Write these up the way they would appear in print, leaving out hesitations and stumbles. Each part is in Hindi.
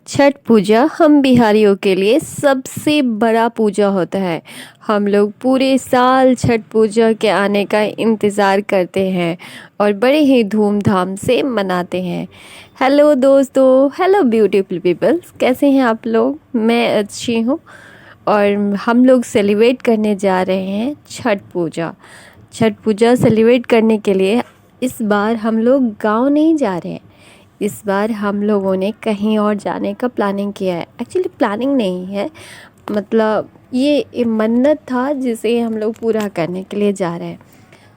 छठ पूजा हम बिहारियों के लिए सबसे बड़ा पूजा होता है। हम लोग पूरे साल छठ पूजा के आने का इंतज़ार करते हैं और बड़े ही धूमधाम से मनाते हैं। हेलो दोस्तों, हेलो ब्यूटीफुल पीपल्स, कैसे हैं आप लोग? मैं अच्छी हूँ और हम लोग सेलिब्रेट करने जा रहे हैं छठ पूजा। छठ पूजा सेलिब्रेट करने के लिए इस बार हम लोग गांव नहीं जा रहे हैं। इस बार हम लोगों ने कहीं और जाने का प्लानिंग किया है। एक्चुअली प्लानिंग नहीं है, मतलब ये मन्नत था जिसे हम लोग पूरा करने के लिए जा रहे हैं।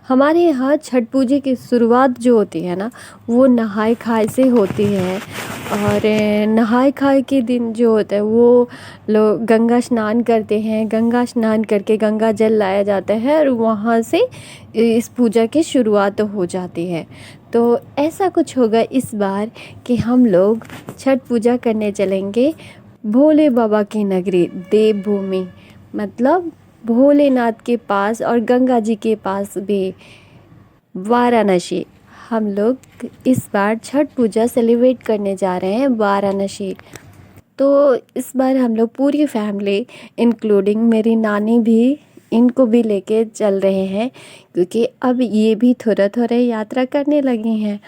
हमारे यहाँ छठ पूजा की शुरुआत जो होती है ना, वो नहाय खाए से होती है। और नहाय खाए के दिन जो होता है वो लोग गंगा स्नान करते हैं। गंगा स्नान करके गंगा जल लाया जाता है और वहाँ से इस पूजा की शुरुआत हो जाती है। तो ऐसा कुछ होगा इस बार कि हम लोग छठ पूजा करने चलेंगे भोले बाबा की नगरी देवभूमि, मतलब भोलेनाथ के पास और गंगा जी के पास भी, वाराणसी। हम लोग इस बार छठ पूजा सेलिब्रेट करने जा रहे हैं वाराणसी। तो इस बार हम लोग पूरी फैमिली इंक्लूडिंग मेरी नानी भी, इनको भी लेके चल रहे हैं क्योंकि अब ये भी थोड़ा थोड़ा यात्रा करने लगी हैं।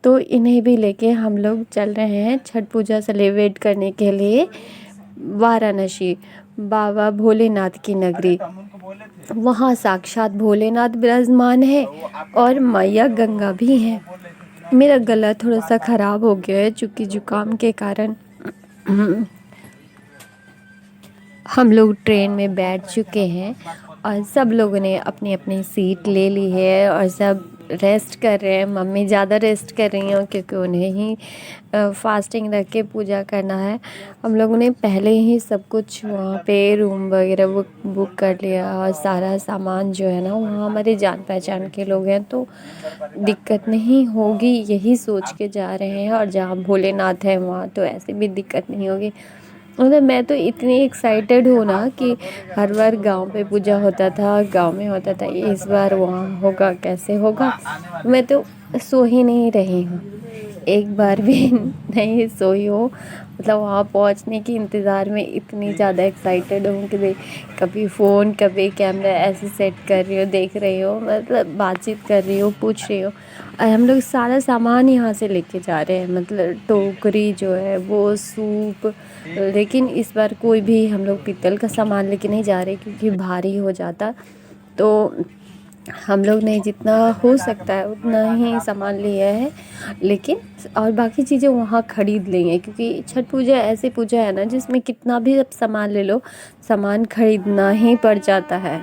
तो इन्हें भी लेके हम लोग चल रहे हैं छठ पूजा सेलिब्रेट करने के लिए वाराणसी, बाबा भोलेनाथ की नगरी। वहाँ साक्षात भोलेनाथ विराजमान है और मैया गंगा भी है। मेरा गला थोड़ा सा ख़राब हो गया है चूँकि जुकाम के कारण। हम लोग ट्रेन में बैठ चुके हैं और सब लोगों ने अपनी अपनी सीट ले ली है और सब रेस्ट कर रहे हैं। मम्मी ज़्यादा रेस्ट कर रही हैं क्योंकि उन्हें ही फास्टिंग रख के पूजा करना है। हम लोगों ने पहले ही सब कुछ वहाँ पे रूम वगैरह बुक कर लिया और सारा सामान जो है ना, वहाँ हमारे जान पहचान के लोग हैं तो दिक्कत नहीं होगी, यही सोच के जा रहे हैं। और जहाँ भोलेनाथ है वहाँ तो ऐसे भी दिक्कत नहीं होगी। मतलब मैं तो इतनी एक्साइटेड हूँ ना कि हर बार गांव पे पूजा होता था, गांव में होता था, इस बार वहाँ होगा, कैसे होगा। मैं तो सो ही नहीं रही हूँ, एक बार भी नहीं सोई हूँ। मतलब वहाँ पहुँचने के इंतज़ार में इतनी ज़्यादा एक्साइटेड हूँ कि कभी फ़ोन कभी कैमरा ऐसे सेट कर रही हूँ, देख रही हूँ, मतलब बातचीत कर रही हूँ, पूछ रही हूँ। और हम लोग सारा सामान यहाँ से लेके जा रहे हैं, मतलब टोकरी जो है वो, सूप। लेकिन इस बार कोई भी हम लोग पीतल का सामान लेके नहीं जा रहे क्योंकि भारी हो जाता। तो हम लोग ने जितना हो सकता है उतना ही सामान लिया है, लेकिन और बाकी चीज़ें वहाँ ख़रीद लेंगे क्योंकि छठ पूजा ऐसी पूजा है ना जिसमें कितना भी अब सामान ले लो, सामान ख़रीदना ही पड़ जाता है।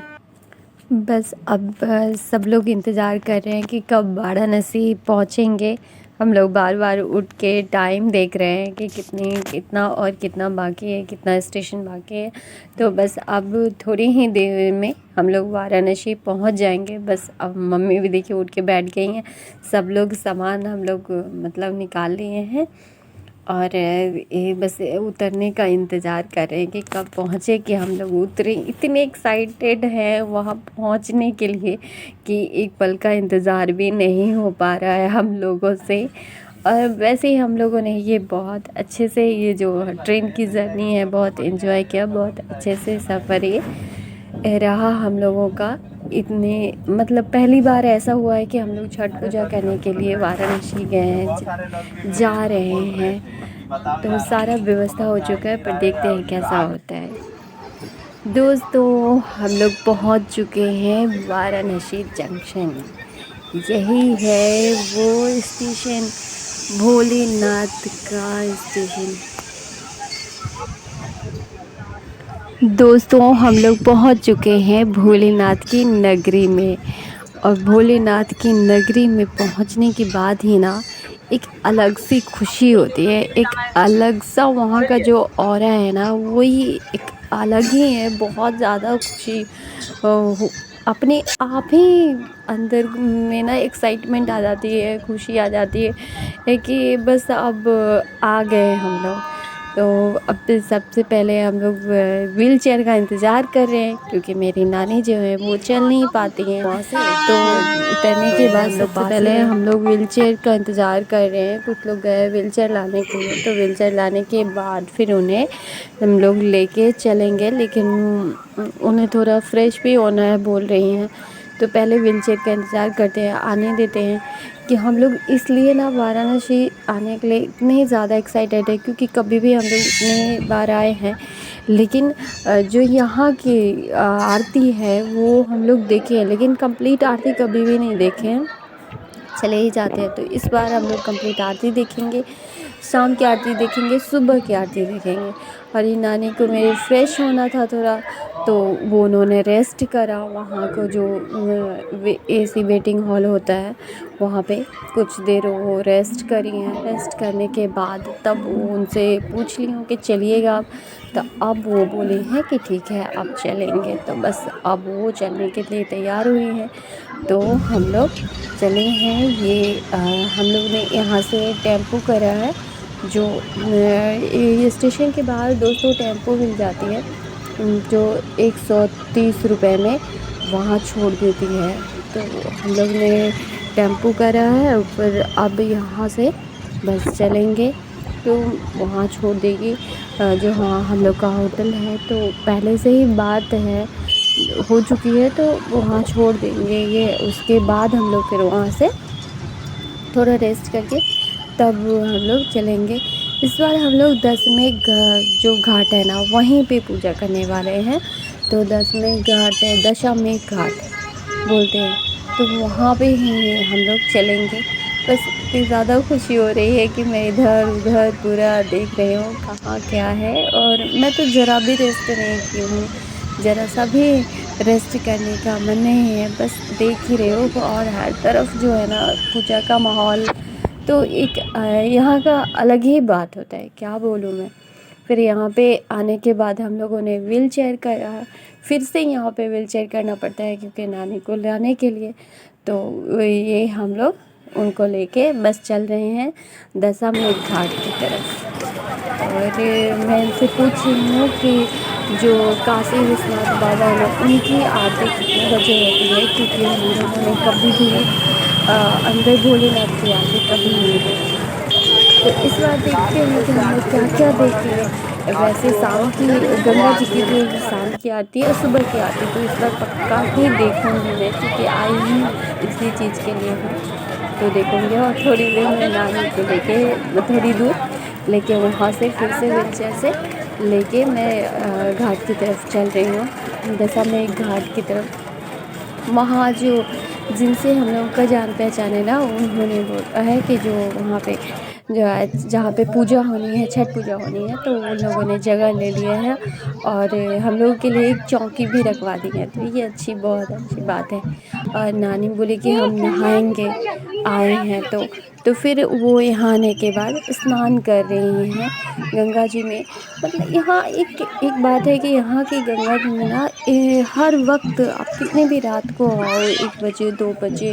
बस अब सब लोग इंतज़ार कर रहे हैं कि कब वाराणसी पहुँचेंगे। हम लोग बार बार उठ के टाइम देख रहे हैं कि कितना और कितना बाकी है, कितना स्टेशन बाकी है। तो बस अब थोड़ी ही देर में हम लोग वाराणसी पहुंच जाएंगे। बस अब मम्मी भी देखिए उठ के बैठ गई हैं। सब लोग सामान हम लोग मतलब निकाल लिए हैं और ये बस उतरने का इंतज़ार कर रहे हैं कि कब पहुँचे, कि हम लोग उतरे। इतने एक्साइटेड हैं वहाँ पहुँचने के लिए कि एक पल का इंतज़ार भी नहीं हो पा रहा है हम लोगों से। और वैसे ही हम लोगों ने ये बहुत अच्छे से, ये जो ट्रेन की जर्नी है, बहुत एंजॉय किया, बहुत अच्छे से सफ़र ये रहा हम लोगों का। इतने मतलब पहली बार ऐसा हुआ है कि हम लोग छठ पूजा करने के लिए वाराणसी गए हैं, जा रहे हैं। तो सारा व्यवस्था हो चुका है, पर देखते हैं कैसा होता है। दोस्तों, हम लोग पहुंच चुके हैं वाराणसी जंक्शन। यही है वो स्टेशन, भोलेनाथ का स्टेशन। दोस्तों, हम लोग पहुंच चुके हैं भोलेनाथ की नगरी में। और भोलेनाथ की नगरी में पहुंचने के बाद ही ना एक अलग सी खुशी होती है, एक अलग सा वहाँ का जो ऑरा है ना, वही एक अलग ही है। बहुत ज़्यादा खुशी अपने आप ही अंदर में ना एक्साइटमेंट आ जाती है, खुशी आ जाती है कि बस अब आ गए हम लोग। तो अब तो सबसे पहले हम लोग व्हील चेयर का इंतज़ार कर रहे हैं, क्योंकि मेरी नानी जो है वो चल नहीं पाती हैं। तो उतरने के बाद सबसे पहले हम लोग व्हील चेयर का इंतज़ार कर रहे हैं। कुछ लोग गए व्हील चेयर लाने के लिए, तो व्हील चेयर लाने के बाद फिर उन्हें हम लोग लेके चलेंगे, लेकिन उन्हें थोड़ा फ्रेश भी होना है बोल रही हैं। तो पहले व्हील चेयर का इंतज़ार करते हैं, आने देते हैं। कि हम लोग इसलिए ना वाराणसी आने के लिए इतने ज़्यादा एक्साइटेड है, क्योंकि कभी भी हम लोग इतने बार आए हैं, लेकिन जो यहाँ की आरती है वो हम लोग देखे हैं, लेकिन कंप्लीट आरती कभी भी नहीं देखे हैं, चले ही जाते हैं। तो इस बार हम लोग कंप्लीट आरती देखेंगे, शाम की आरती देखेंगे, सुबह की आरती देखेंगे। और ये नानी को मेरे फ्रेश होना था थोड़ा, तो वो उन्होंने रेस्ट करा वहाँ को जो एसी वेटिंग हॉल होता है वहाँ पे कुछ देर वो रेस्ट करी हैं। रेस्ट करने के बाद तब वो उनसे पूछ ली हूँ कि चलिएगा आप, तो अब वो बोली हैं कि ठीक है अब चलेंगे। तो बस अब वो चलने के लिए तैयार हुई हैं, तो हम लोग चले हैं। हम लोग ने यहाँ से टेम्पो करा है, जो ये स्टेशन के बाहर दोस्तों टेम्पो मिल जाती है, जो 130 रुपए में वहाँ छोड़ देती है। तो हम लोग ने टेम्पो करा है ऊपर, अब यहाँ से बस चलेंगे तो वहाँ छोड़ देगी। जो हाँ हम लोग का होटल है, तो पहले से ही बात है हो चुकी है, तो वहाँ छोड़ देंगे ये। उसके बाद हम लोग फिर वहाँ से थोड़ा रेस्ट करके तब हम लोग चलेंगे। इस बार हम लोग दशमें जो घाट है ना वहीं पे पूजा करने वाले हैं। तो दशमें घाट है, दशामेध घाट बोलते हैं, तो वहाँ पे ही हम लोग चलेंगे। बस इतनी ज़्यादा खुशी हो रही है कि मैं इधर उधर पूरा देख रही हूँ कहाँ क्या है, और मैं तो ज़रा भी रेस्ट नहीं की हूँ, ज़रा सा भी रेस्ट करने का मन नहीं है। बस देख ही रहे हो, और हर तरफ जो है ना पूजा का माहौल, तो एक यहाँ का अलग ही बात होता है, क्या बोलूँ मैं। फिर यहाँ पे आने के बाद हम लोगों ने व्हील चेयर करा, फिर से यहाँ पे व्हील चेयर करना पड़ता है क्योंकि नानी को लाने के लिए। तो ये हम लोग उनको लेके बस चल रहे हैं दशामेध घाट की तरफ। और मैं इनसे पूछ रही हूँ कि जो काशी विश्वनाथ बाबा है ना उनकी आरती कितने बजे होती है, क्योंकि हम लोगों ने कभी भी अंदर भोलेनाथ की आरती कभी नहीं देखी। तो इस बार देखते हैं कि हम लोग क्या क्या देखेंगे। वैसे शाम की गंगा जी की जो शाम की आरती है, सुबह की आरती, तो इस बार पक्का ही देखूंगी मैं, क्योंकि आई ही इसी चीज़ के लिए हूँ। तो देखूंगी, और थोड़ी देर में नानी को लेके थोड़ी दूर लेके वहाँ से फिर से व्हीलचेयर से लेके मैं घाट की तरफ चल रही हूँ, दशामेध घाट की तरफ। वहाँ जो जिनसे हम लोग का जान पहचान है ना, उन्होंने बोला है कि जो वहाँ पे जहाँ पे पूजा होनी है, छठ पूजा होनी है, तो उन लोगों ने जगह ले लिया है और हम लोगों के लिए एक चौकी भी रखवा दी है। तो ये बहुत अच्छी बात है। और नानी बोली कि हम नहाएंगे आए हैं, तो फिर वो यहाँ आने के बाद स्नान कर रही हैं गंगा जी में। मतलब यहाँ एक बात है कि यहाँ की गंगा जी में ना हर वक्त आप कितने भी रात को आओ, 1 बजे 2 बजे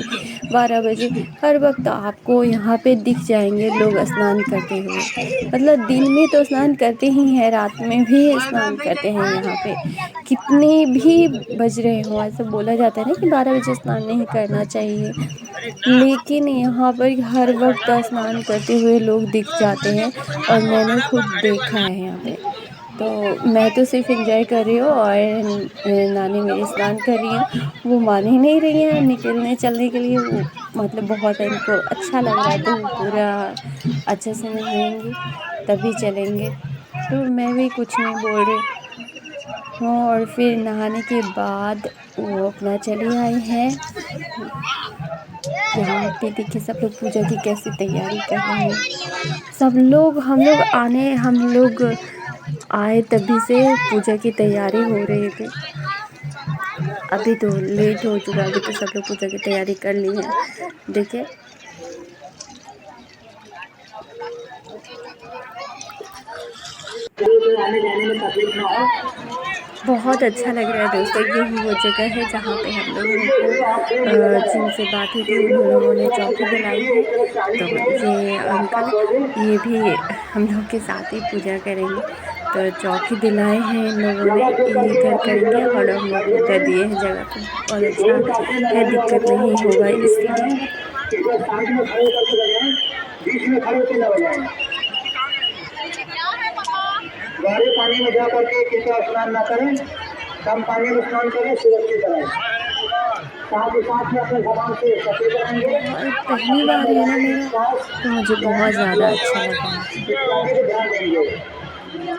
12 बजे, हर वक्त आपको यहाँ पे दिख जाएंगे लोग स्नान करते हुए। मतलब दिन में तो स्नान करते ही हैं, रात में भी स्नान करते हैं यहाँ पे, कितने भी बज रहे हो। ऐसा बोला जाता है ना कि 12 बजे स्नान नहीं करना चाहिए, लेकिन यहाँ पर हर वक्त स्नान करते हुए लोग दिख जाते हैं, और मैंने खुद देखा है यहाँ पे। तो मैं तो सिर्फ एंजॉय कर रही हूँ, और नानी मेरी स्नान कर रही हैं। वो मान ही नहीं रही हैं निकलने चलने के लिए। वो मतलब बहुत इनको अच्छा लग रहा है, तो वो पूरा अच्छे से नहाएंगी तभी चलेंगे। तो मैं भी कुछ नहीं बोल रही हूँ। और फिर नहाने के बाद वो अपना चली आई हैं। यहाँ पे देखिए सब लोग पूजा की कैसी तैयारी कर रहे हैं। हम लोग आए तभी से पूजा की तैयारी हो रही थी। अभी तो लेट हो चुका है, अभी तो सब लोग पूजा की तैयारी कर ली है। देखिए आने जाने में तकलीफ ना हो। बहुत अच्छा लग रहा है दोस्तों। यही वो जगह है जहाँ पे हम लोगों को जिनसे बात हुई थी उन लोगों ने चौकी दिलाई है। तो ये अंकल ये भी हम लोग के साथ ही पूजा करेंगे। तो चौकी दिलाए हैं इन लोगों ने, ये इधर करेंगे और हम लोग उधर दिए हैं जगह। तो बहुत अच्छा है, दिक्कत नहीं होगा इसलिए। गहरे पानी में जा करके कृपया स्नान न करें, कम पानी में स्नान करें, सुरक्षित रहें। साथ ही साथ में अपने भगवान से सचेत रहेंगे। पहली बार है ना मेरा, तो मुझे बहुत ज़्यादा अच्छा लग रहा है। इत्यादि को ध्यान देंगे।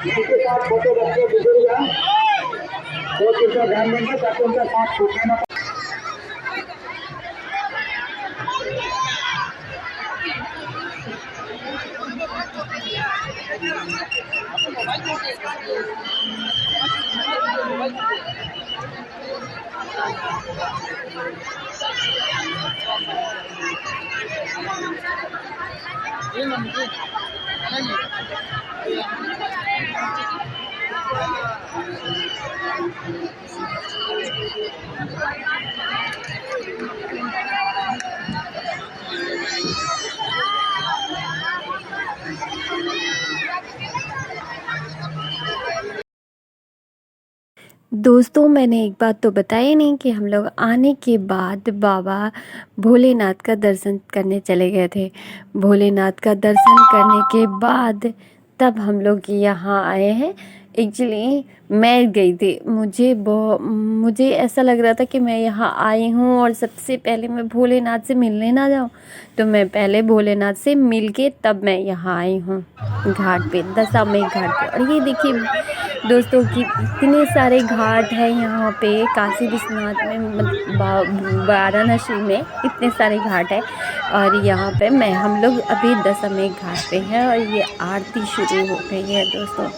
जिनके साथ छोटे बच्चे बुजुर्ग हैं वो कृपया ध्यान देंगे ताकि उनका साथ छूटने न पाए। दोस्तों मैंने एक बात तो बताई नहीं कि हम लोग आने के बाद बाबा भोलेनाथ का दर्शन करने चले गए थे। भोलेनाथ का दर्शन करने के बाद तब हम लोग यहाँ आए हैं। एक्चुअली मैं गई थी, मुझे ऐसा लग रहा था कि मैं यहाँ आई हूँ और सबसे पहले मैं भोलेनाथ से मिलने ना जाऊँ। तो मैं पहले भोलेनाथ से मिल के तब मैं यहाँ आई हूँ घाट पे, दशामेघ घाट पे। और ये देखिए दोस्तों कि इतने सारे घाट हैं यहाँ पे काशी विश्वनाथ में, वाराणसी में इतने सारे घाट है। और यहाँ पे हम लोग अभी दशामेघ घाट पे हैं और ये आरती शुरू हो गई है दोस्तों।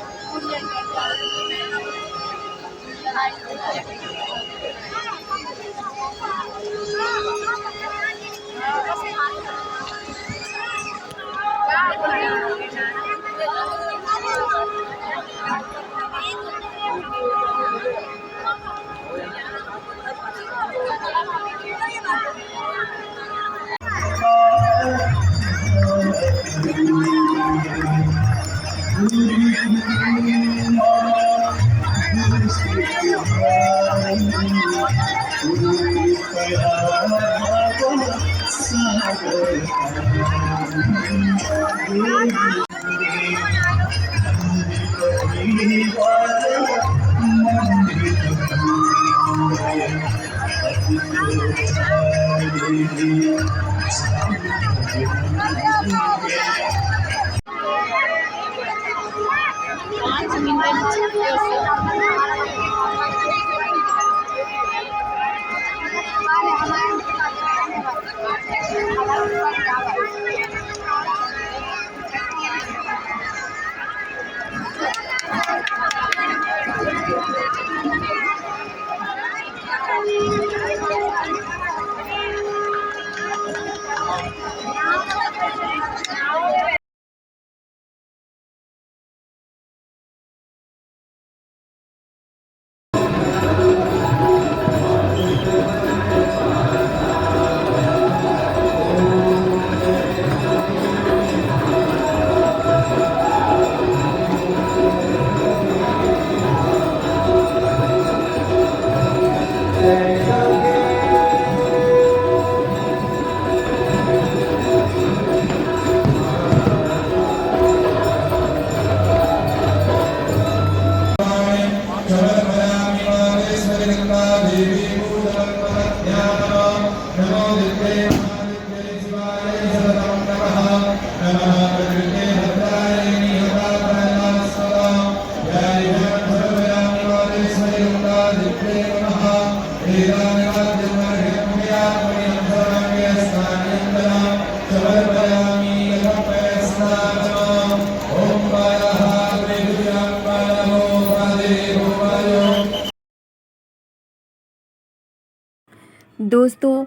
दोस्तों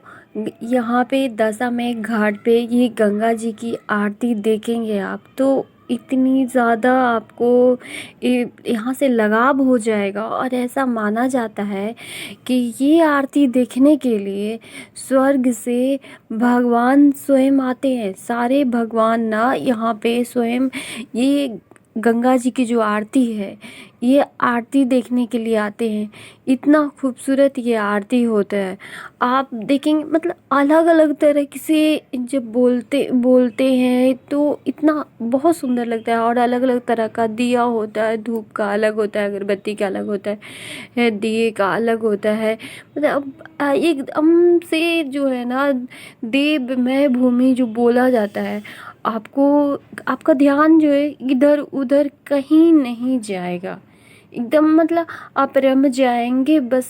यहाँ पे दशामेघ घाट पे ये गंगा जी की आरती देखेंगे आप तो इतनी ज़्यादा आपको यहाँ से लगाव हो जाएगा। और ऐसा माना जाता है कि ये आरती देखने के लिए स्वर्ग से भगवान स्वयं आते हैं। सारे भगवान ना यहाँ पे स्वयं ये गंगा जी की जो आरती है, ये आरती देखने के लिए आते हैं। इतना खूबसूरत ये आरती होता है। आप देखेंगे मतलब अलग अलग तरह से जब बोलते हैं तो इतना बहुत सुंदर लगता है। और अलग अलग तरह का दिया होता है, धूप का अलग होता है, अगरबत्ती का अलग होता है, दिए का अलग होता है। मतलब एकदम से जो है ना देवमय भूमि जो बोला जाता है, आपको आपका ध्यान जो है इधर उधर कहीं नहीं जाएगा। एकदम मतलब आप रम जाएंगे बस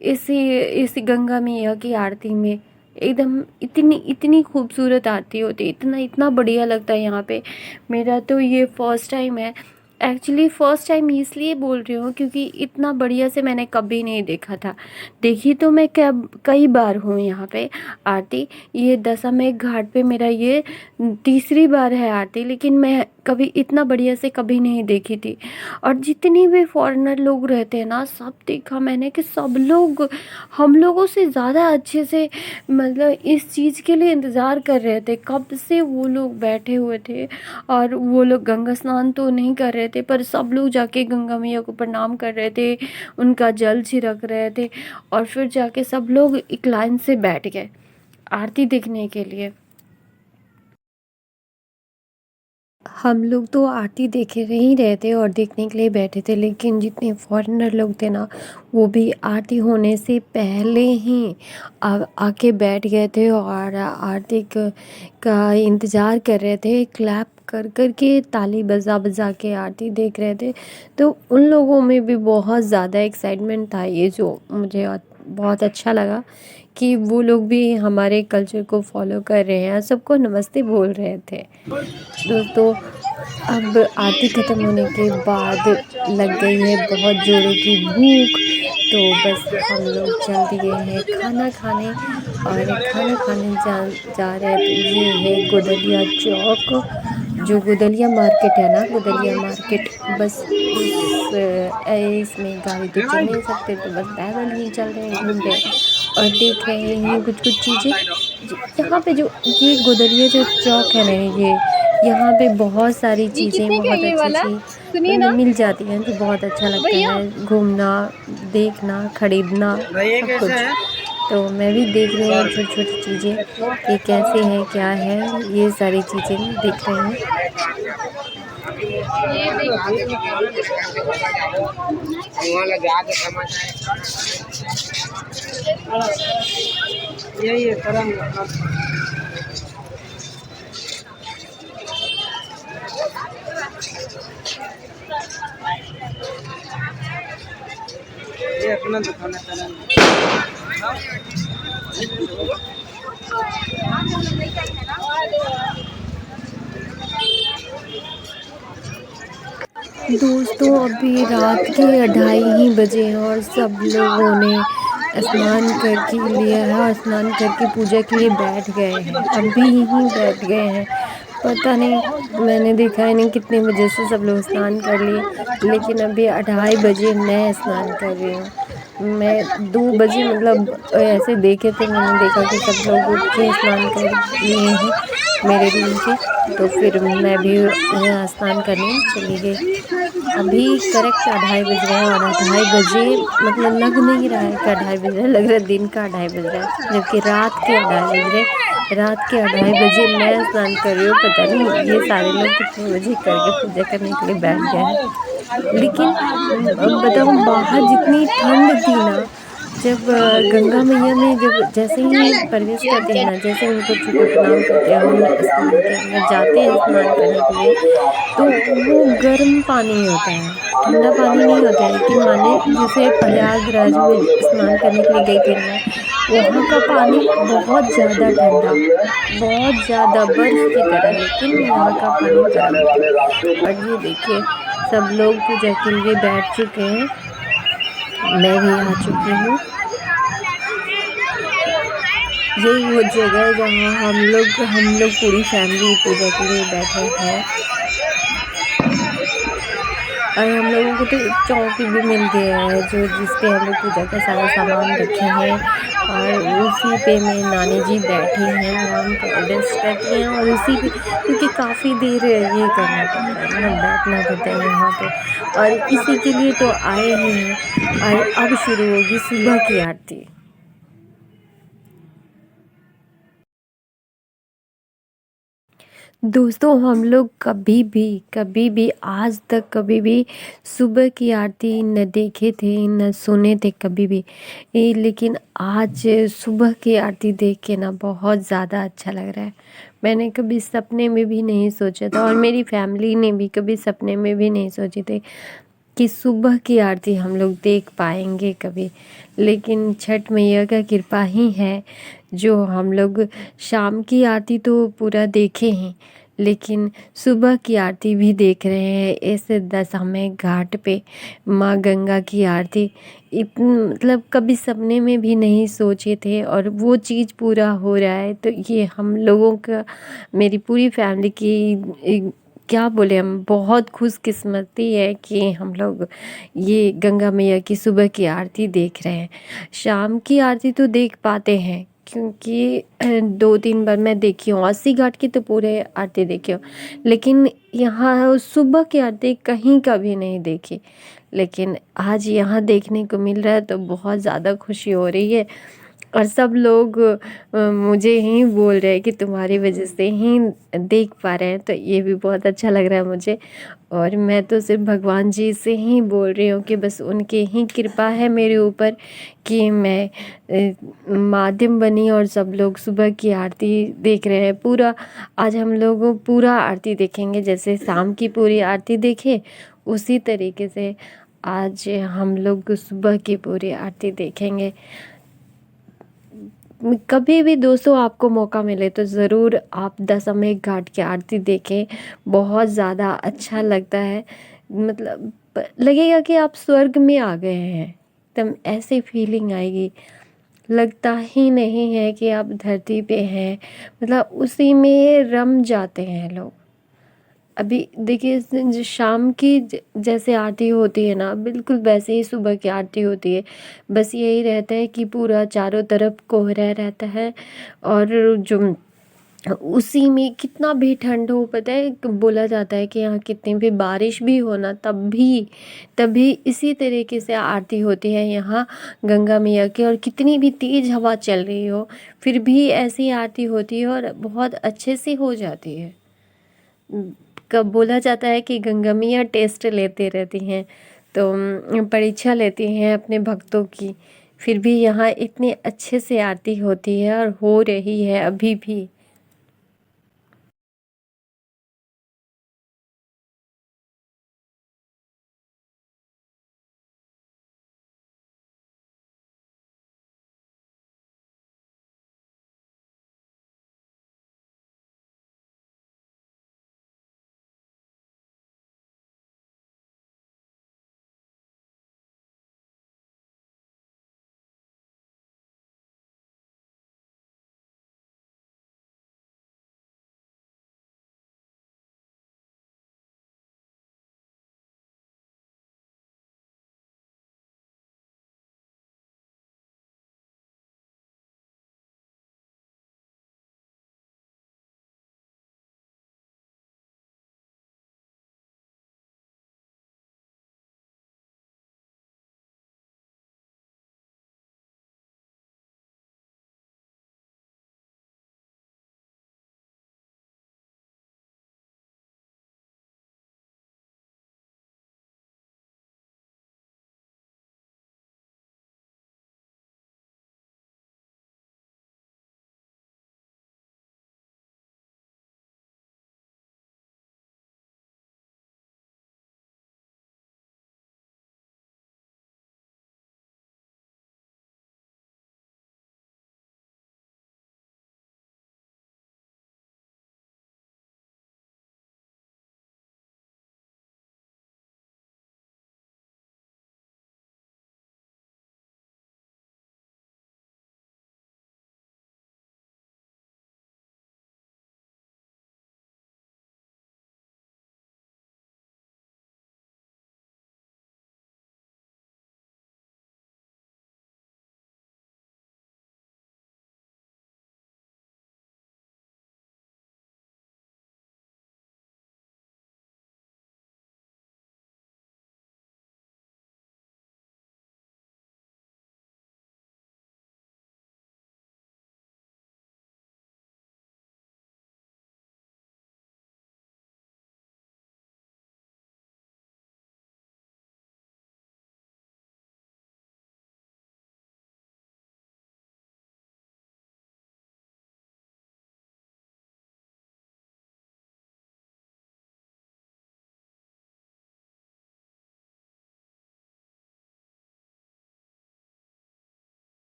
इसी गंगा मैया की आरती में। एकदम इतनी इतनी खूबसूरत आरती होती है, इतना इतना बढ़िया लगता है यहाँ पे। मेरा तो ये फर्स्ट टाइम है। एक्चुअली फ़र्स्ट टाइम इसलिए बोल रही हूँ क्योंकि इतना बढ़िया से मैंने कभी नहीं देखा था। देखी तो मैं कई बार हूँ यहाँ पे आरती। ये दशामेघ घाट पे मेरा ये तीसरी बार है आरती, लेकिन मैं कभी इतना बढ़िया से कभी नहीं देखी थी। और जितने भी फॉरेनर लोग रहते हैं ना, सब देखा मैंने कि सब लोग हम लोगों से ज़्यादा अच्छे से मतलब इस चीज़ के लिए इंतज़ार कर रहे थे। कब से वो लोग बैठे हुए थे और वो लोग गंगा स्नान तो नहीं कर रहे थे, पर सब लोग जाके गंगा मैया को प्रणाम कर रहे थे, उनका जल छिड़क रहे थे। और फिर जाके सब लोग एक लाइन से बैठ गए आरती देखने के लिए। हम लोग तो आरती देखे ही रहे थे और देखने के लिए बैठे थे, लेकिन जितने फॉरेनर लोग थे ना, वो भी आरती होने से पहले ही आके बैठ गए थे और आरती का इंतज़ार कर रहे थे। क्लैप कर कर के, ताली बजा बजा के आरती देख रहे थे। तो उन लोगों में भी बहुत ज़्यादा एक्साइटमेंट था, ये जो मुझे बहुत अच्छा लगा कि वो लोग भी हमारे कल्चर को फॉलो कर रहे हैं, सबको नमस्ते बोल रहे थे। दोस्तों, अब आरती ख़त्म होने के बाद लग गई है बहुत ज़ोरों की भूख, तो बस हम लोग चल दिए हैं खाना खाने। और खाना खाने जा रहे हैं तो ये है गुदलिया चौक, जो गुदलिया मार्केट है ना, गुदलिया मार्केट। बस इसमें गाड़ी तो चल नहीं सकते, तो बस पैदल ही चल रहे हैं, घूम रहे हैं और देख रहे हैं कुछ कुछ चीज़ें। यहाँ पे जो ये गुदलिया जो चौक है ना, ये यहाँ पे बहुत सारी चीज़ें बहुत अच्छी मिल जाती हैं, जो बहुत अच्छा लगता है घूमना, देखना, खरीदना, सब कुछ। तो मैं भी देख रही हूँ छोटी छोटी चीज़ें कि कैसे हैं, क्या है, ये सारी चीज़ें देख रही हूँ। यही है तरंग। ये अपना दुकान है तरंग। दोस्तों, अभी रात के 2:30 बजे हैं और सब लोगों ने स्नान करके लिया है और स्नान करके पूजा के लिए बैठ गए हैं। अभी ही बैठ गए हैं, पता नहीं, मैंने देखा ही नहीं कितने बजे से सब लोग स्नान कर लिए, लेकिन अभी 2:30 बजे मैं स्नान कर रही हूँ। मैं 2 बजे मतलब ऐसे देखे थे, मैंने देखा कि सब लोग उठ के स्नान कर लिए हैं मेरे रूम के, तो फिर मैं भी स्नान करने चली गई। अभी करेक्ट 2:30 बज रहे हैं और 2:30 बजे मतलब लग नहीं रहा है कि 2:30 बज रहा है, लग रहा है दिन का 2:30 बज रहा है, जबकि रात के 2:30 बज रहे। रात के 2:30 बजे मैं स्नान कर रही हूँ। पता नहीं ये सारे लोग कितने बजे करके पूजा करने के लिए बैठ गए हैं। लेकिन बताओ, बाहर जितनी ठंड थी ना, जब गंगा मैया में जब जैसे ही प्रवेश करते हैं ना, जैसे उनको छू के प्रणाम करते हैं, हम स्नान के अंदर जाते हैं स्नान करने के लिए, तो वो गर्म पानी होता है, ठंडा पानी नहीं होता है। कि माने जैसे प्रयागराज में स्नान करने के लिए गई थी मैं, वहाँ का पानी बहुत ज़्यादा ठंडा, बहुत ज़्यादा बर्फ़ की तरह, लेकिन यहाँ का पानी गर्म। और ये देखिए, सब लोग पूजा के लिए बैठ चुके हैं, मैं भी आ चुकी हूँ। यही वो जगह है जहाँ हम लोग पूरी फैमिली पूजा के लिए बैठे हैं। और हम लोगों को तो एक चौकी भी मिल गया है जो जिस पे हम लोग पूजा का सारा सामान रखे हैं, और उसी पे मेरे नानी जी बैठी हैं, आराम कर रेस्ट करती हैं, और उसी पे क्योंकि काफ़ी देर ये करना पड़ता है ना, बैठना पड़ता है यहाँ पे, और इसी के लिए तो आए ही हैं। और अब शुरू होगी सुबह की आरती। दोस्तों, हम लोग कभी भी आज तक कभी भी सुबह की आरती न देखे थे न सुने थे कभी भी। लेकिन आज सुबह की आरती देख के ना बहुत ज़्यादा अच्छा लग रहा है। मैंने कभी सपने में भी नहीं सोचा था, और मेरी फैमिली ने भी कभी सपने में भी नहीं सोचे थे कि सुबह की आरती हम लोग देख पाएंगे कभी। लेकिन छठ मैया का कृपा ही है जो हम लोग शाम की आरती तो पूरा देखे हैं, लेकिन सुबह की आरती भी देख रहे हैं इस दशामें घाट पे। माँ गंगा की आरती मतलब कभी सपने में भी नहीं सोचे थे, और वो चीज़ पूरा हो रहा है, तो ये हम लोगों का, मेरी पूरी फैमिली की क्या बोले, हम बहुत खुशकिस्मती है कि हम लोग ये गंगा मैया की सुबह की आरती देख रहे हैं। शाम की आरती तो देख पाते हैं क्योंकि 2-3 बार मैं देखी हूँ, 80 घाट की तो पूरे आरती देखी हूँ, लेकिन यहाँ सुबह की आरती कहीं कभी नहीं देखी। लेकिन आज यहाँ देखने को मिल रहा है तो बहुत ज़्यादा खुशी हो रही है। और सब लोग मुझे ही बोल रहे हैं कि तुम्हारी वजह से ही देख पा रहे हैं, तो ये भी बहुत अच्छा लग रहा है मुझे। और मैं तो सिर्फ भगवान जी से ही बोल रही हूँ कि बस उनके ही कृपा है मेरे ऊपर कि मैं माध्यम बनी, और सब लोग सुबह की आरती देख रहे हैं। पूरा आज हम लोग पूरा आरती देखेंगे, जैसे शाम की पूरी आरती देखे उसी तरीके से आज हम लोग सुबह की पूरी आरती देखेंगे। कभी भी दोस्तों आपको मौका मिले तो ज़रूर आप दशामें घाट की आरती देखें, बहुत ज़्यादा अच्छा लगता है। मतलब लगेगा कि आप स्वर्ग में आ गए हैं, एकदम ऐसी फीलिंग आएगी। लगता ही नहीं है कि आप धरती पे हैं, मतलब उसी में रम जाते हैं लोग। अभी देखिए जो शाम की जैसे आरती होती है ना, बिल्कुल वैसे ही सुबह की आरती होती है। बस यही रहता है कि पूरा चारों तरफ कोहरा रहता है, और जो उसी में कितना भी ठंड हो, पता है बोला जाता है कि यहाँ कितनी भी बारिश भी हो ना, तभी इसी तरीके से आरती होती है यहाँ गंगा मैया की। और कितनी भी तेज हवा चल रही हो फिर भी ऐसी आरती होती है, और बहुत अच्छे से हो जाती है। कब बोला जाता है कि गंगा मैया टेस्ट लेते रहती हैं, तो परीक्षा लेती हैं अपने भक्तों की। फिर भी यहाँ इतने अच्छे से आरती होती है और हो रही है अभी भी।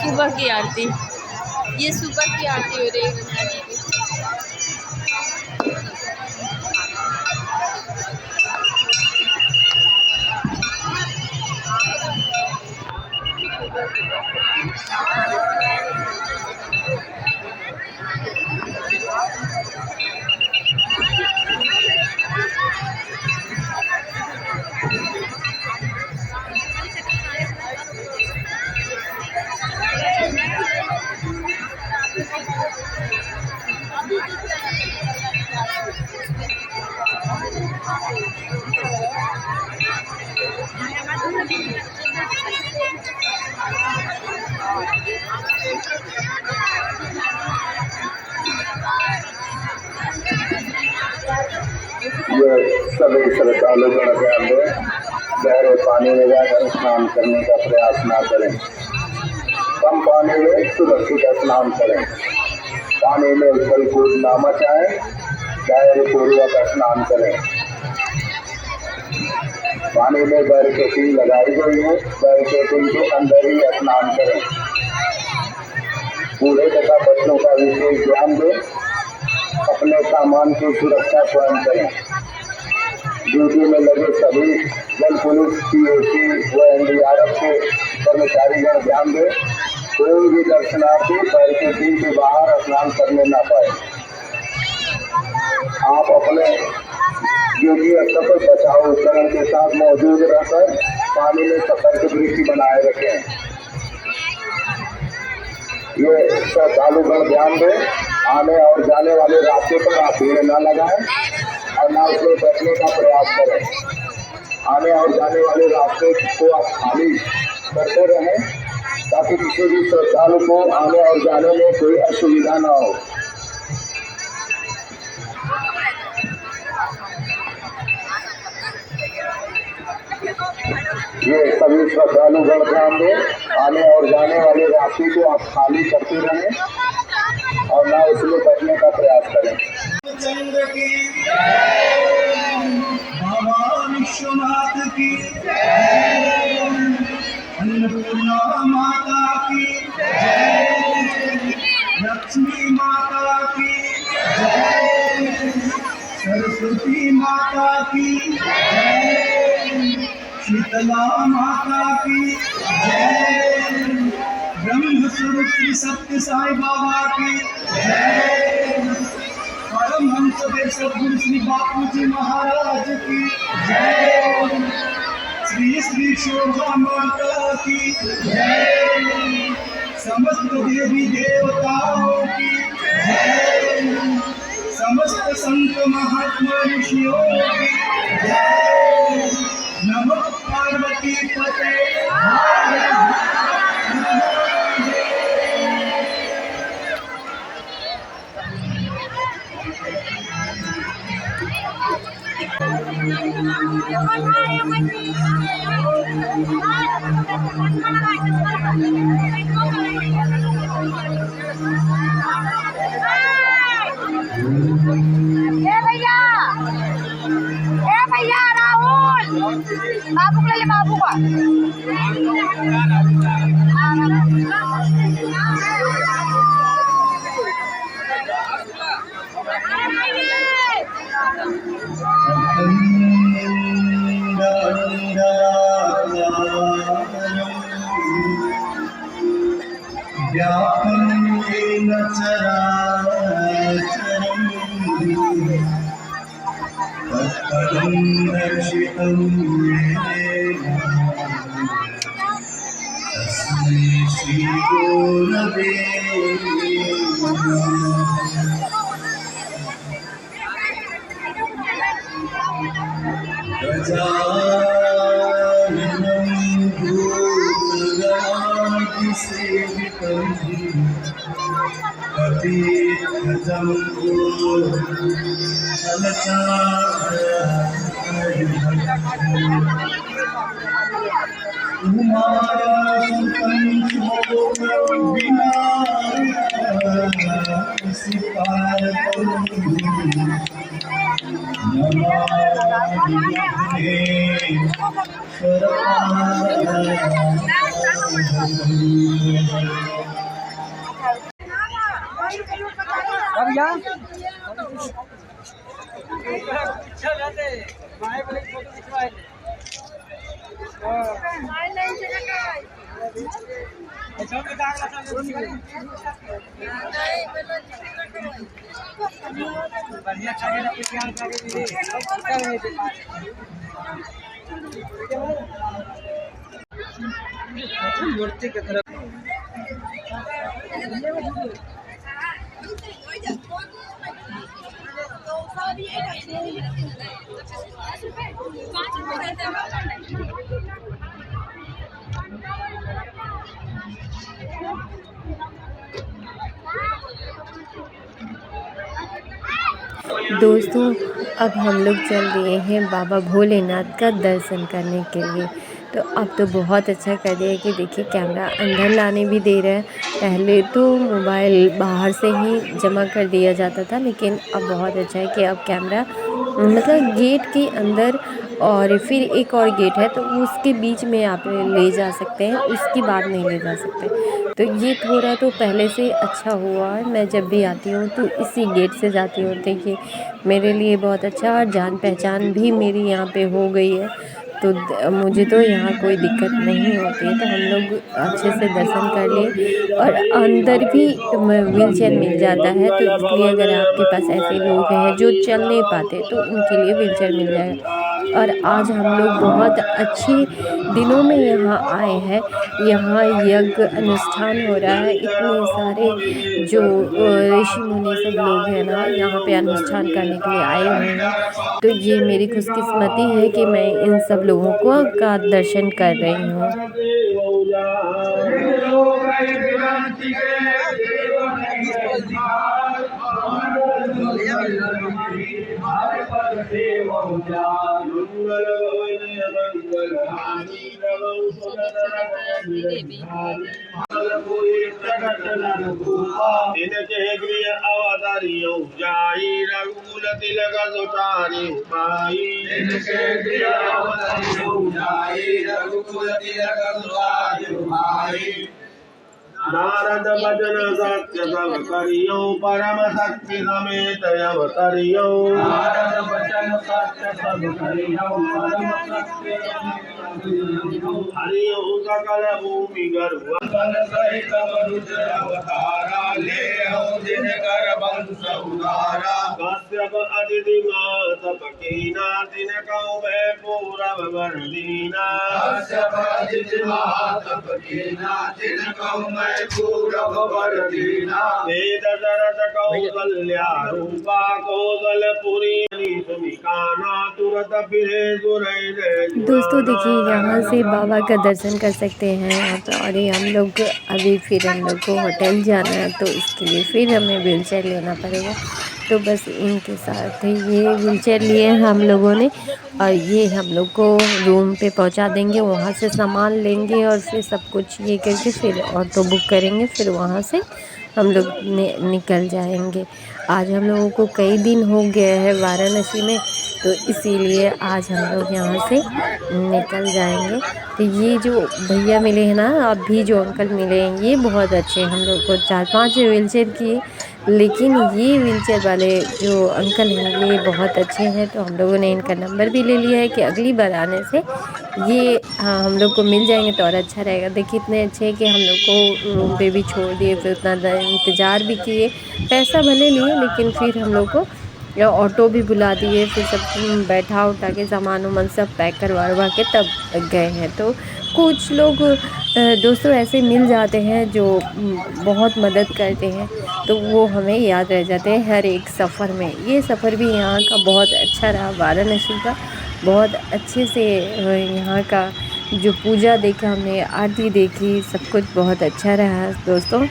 सुबह की आरती, ये सुबह की आरती हो रही है गंगा जी की। ये सभी श्रद्धालु गण ध्यान दें, गहरे पानी में जाकर स्नान करने का प्रयास न करें। कम पानी में सुरक्षित स्नान करें। पानी में उछल कूद न मचाएं। धैर्यपूर्वक स्नान करें। पानी में बैरिकेडिंग लगाई गई है, बैरिकेडिंग के अंदर ही स्नान करें। बूढ़े तथा बच्चों का विशेष ध्यान दें। अपने सामान की सुरक्षा स्वयं करें। ड्यूटी में लगे सभी जल पुलिस, पीओसी व एनडीआरएफ के कर्मचारीगण ध्यान दें। कोई भी दर्शनार्थी बैरिकेडिंग के बाहर स्नान करने न पाए। आप अपने ड्यूटी स्थल पर बचाव उपकरण के साथ मौजूद रहकर पानी में सतर्क दृष्टि बनाए रखें। ये श्रद्धालुगण ध्यान दें, आने और जाने वाले रास्ते पर आप भीड़ न लगाएं और न उसमें बैठने का प्रयास करें। आने और जाने वाले रास्ते को आप खाली करते रहें ताकि किसी भी श्रद्धालु को आने और जाने में कोई असुविधा न हो। ये सभी श्रद्धालुगण ध्यान दें, आने और जाने वाले रास्ते को आप खाली करते रहें और न उसमें बैठने का प्रयास करें। चंद्र की जय, बाबा विश्वनाथ की जय, अन्नपूर्णा माता की जय, लक्ष्मी माता की जय, सरस्वती माता की जय, शीतला माता की जय, ब्रह्म स्वरूप श्री सत्य साई बाबा की जय, परमहंस सद्गुरु श्री बापू जी महाराज की जय, श्री श्री शोभा माता की जय, समस्त देवी देवताओं की जय, समस्त संत महात्मा ऋषियों की जय। नमः पार्वती पते हर हर महादेव। भैया राहुल बाबू को ले ले बाबू को। व्यापनं येन चराचरं तत्पदं दर्शितं येन तस्मै श्रीगुरवे गजाननं भूतगणाधिसेवितं कपिध्वजं मूर्ति की तरफ दोस्तों अब हम लोग चल रहे हैं बाबा भोलेनाथ का दर्शन करने के लिए। तो अब तो बहुत अच्छा कर दिया कि देखिए कैमरा अंदर लाने भी दे रहा है। पहले तो मोबाइल बाहर से ही जमा कर दिया जाता था, लेकिन अब बहुत अच्छा है कि अब कैमरा मतलब गेट के अंदर और फिर एक और गेट है तो उसके बीच में आप ले जा सकते हैं, उसके बाद नहीं ले जा सकते। तो ये थोड़ा तो पहले से अच्छा हुआ है। मैं जब भी आती हूँ तो इसी गेट से जाती हूँ। देखिए मेरे लिए बहुत अच्छा और जान पहचान भी मेरी यहाँ पे हो गई है, तो मुझे तो यहाँ कोई दिक्कत नहीं होती है। तो हम लोग अच्छे से दर्शन कर लिए और अंदर भी व्हीलचेयर मिल जाता है, तो इसलिए अगर आपके पास ऐसे लोग हैं जो चल नहीं पाते तो उनके लिए व्हीलचेयर मिल जाएगा। और आज हम लोग बहुत अच्छे दिनों में यहाँ आए हैं। यहाँ यज्ञ अनुष्ठान हो रहा है, इतने सारे जो ऋषि मुनि सब लोग हैं ना यहाँ पे अनुष्ठान करने के लिए आए हुए हैं। तो ये मेरी खुशकिस्मती है कि मैं इन सब लोगों को का दर्शन कर रही हूँ। अवतारियों जाई रघुकुल तिलक सुतारी माई नारद भजन सत्य सब करियो परम शक्ति समेत अवतरियो नारद भजन सत्य सब करियो परम शक्ति हरियो सकल भूमि गर्भ सहित रुद्र अवतारा ले दिन कर वंश उदारा कश्यप अदिति मात पकीना दिन कौ में पूरब बरदीना कश्यप अदिति मात पकीना दिन कौ में वेद दरद कौसल्या रूपा कौशलपुरी सुमिकाना तुरत फिरे दोस्तों देखिए यहाँ से बाबा का दर्शन कर सकते हैं आप। और ये हम लोग अभी फिर हम लोग को होटल जाना है, तो इसके लिए फिर हमें व्हीलचेयर लेना पड़ेगा। तो बस इनके साथ ये व्हीलचेयर लिए हम लोगों ने, और ये हम लोग को रूम पे पहुंचा देंगे। वहाँ से सामान लेंगे और फिर सब कुछ ये करके फिर ऑटो बुक करेंगे, फिर वहाँ से हम लोग निकल जाएंगे। आज हम लोगों को कई दिन हो गए हैं वाराणसी में, तो इसीलिए आज हम लोग यहाँ से निकल जाएंगे। तो ये जो भैया मिले हैं ना, अभी जो अंकल मिले हैं, ये बहुत अच्छे हैं। हम लोग को 4-5 व्हीलचेयर किए, लेकिन ये व्हीलचेयर वाले जो अंकल हैं ये बहुत अच्छे हैं। तो हम लोगों ने इनका नंबर भी ले लिया है कि अगली बार आने से ये हम लोग को मिल जाएंगे तो और अच्छा रहेगा। देखिए इतने अच्छे हैं कि हम लोग को रूम पे भी छोड़ दिए, फिर उतना इंतज़ार भी किए, पैसा भले लिए, लेकिन फिर हम लोग को या ऑटो भी बुला दिए, फिर सब बैठा उठा के सामान वामान सब पैक करवा के तब गए हैं। तो कुछ लोग दोस्तों ऐसे मिल जाते हैं जो बहुत मदद करते हैं, तो वो हमें याद रह जाते हैं हर एक सफ़र में। ये सफ़र भी यहाँ का बहुत अच्छा रहा, वाराणसी का बहुत अच्छे से यहाँ का जो पूजा देखा हमने, आरती देखी, सब कुछ बहुत अच्छा रहा दोस्तों।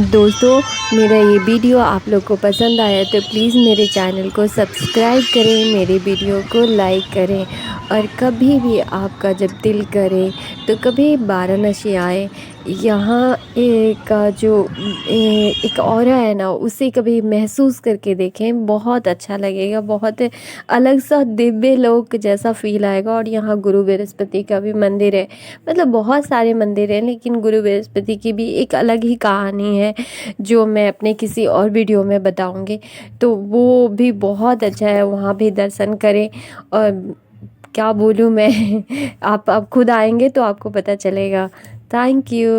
दोस्तों मेरा ये वीडियो आप लोग को पसंद आया तो प्लीज़ मेरे चैनल को सब्सक्राइब करें, मेरे वीडियो को लाइक करें, और कभी भी आपका जब दिल करे तो कभी वाराणसी आए। यहाँ का जो एक ऑरा है ना, उसे कभी महसूस करके देखें, बहुत अच्छा लगेगा। बहुत अलग सा दिव्य लोक जैसा फील आएगा। और यहाँ गुरु बृहस्पति का भी मंदिर है, मतलब बहुत सारे मंदिर हैं, लेकिन गुरु बृहस्पति की भी एक अलग ही कहानी है जो मैं अपने किसी और वीडियो में बताऊंगी। तो वो भी बहुत अच्छा है, वहाँ भी दर्शन करें। और क्या बोलूँ मैं आप खुद आएंगे तो आपको पता चलेगा। Thank you.